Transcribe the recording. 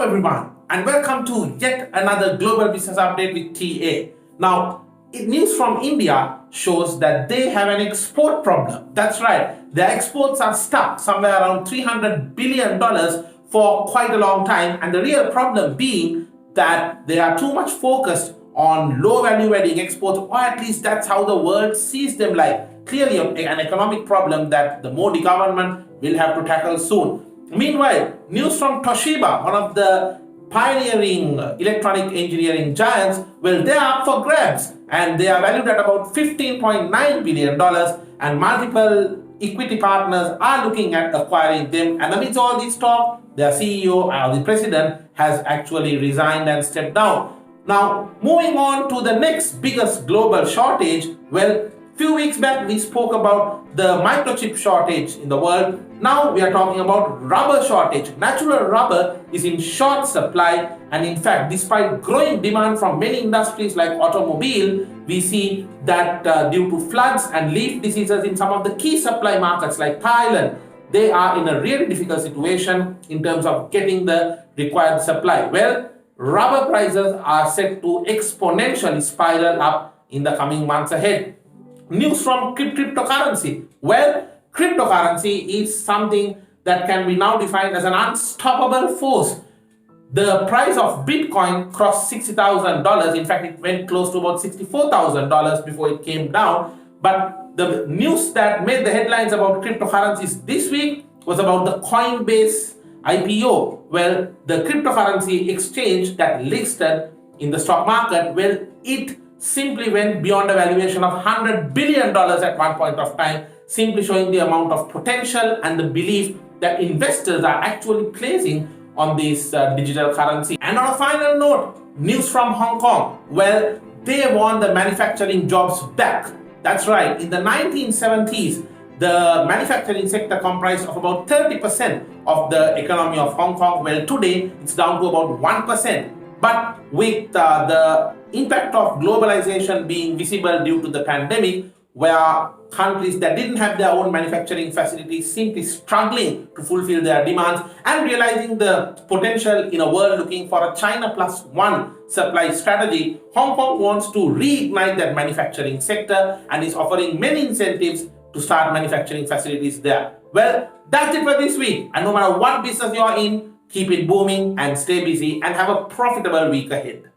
everyone, and welcome to yet another global business update with TA. Now, news from India shows that they have an export problem. That's right, their exports are stuck somewhere around $300 billion for quite a long time, and the real problem being that they are too much focused on low value adding exports, or at least that's how the world sees them, like clearly an economic problem that the Modi government will have to tackle soon. Meanwhile, news from Toshiba, one of the pioneering electronic engineering giants, well, they are up for grabs and they are valued at about $15.9 billion, and multiple equity partners are looking at acquiring them. And amidst all this talk, their CEO or the president has actually resigned and stepped down. Now, moving on to the next biggest global shortage, well, few weeks back we spoke about the microchip shortage in the world. Now we are talking about rubber shortage. Natural rubber is in short supply, and in fact, despite growing demand from many industries like automobile, we see that due to floods and leaf diseases in some of the key supply markets like Thailand, they are in a really difficult situation in terms of getting the required supply. Well, rubber prices are set to exponentially spiral up in the coming months ahead. News from cryptocurrency. Well, cryptocurrency is something that can be now defined as an unstoppable force. The price of Bitcoin crossed $60,000. In fact, it went close to about $64,000 before it came down. But the news that made the headlines about cryptocurrencies this week was about the Coinbase IPO. Well, the cryptocurrency exchange that listed in the stock market, well, it simply went beyond a valuation of $100 billion at one point of time, simply showing the amount of potential and the belief that investors are actually placing on this digital currency. And on a final note, news from Hong Kong. Well, they want the manufacturing jobs back. That's right, in the 1970s, the manufacturing sector comprised of about 30% of the economy of Hong Kong. Well, today it's down to about 1%. But with the impact of globalization being visible due to the pandemic, where countries that didn't have their own manufacturing facilities simply struggling to fulfill their demands, and realizing the potential in a world looking for a China plus one supply strategy, Hong Kong wants to reignite that manufacturing sector and is offering many incentives to start manufacturing facilities there. Well, that's it for this week. And no matter what business you're in, keep it booming and stay busy and have a profitable week ahead.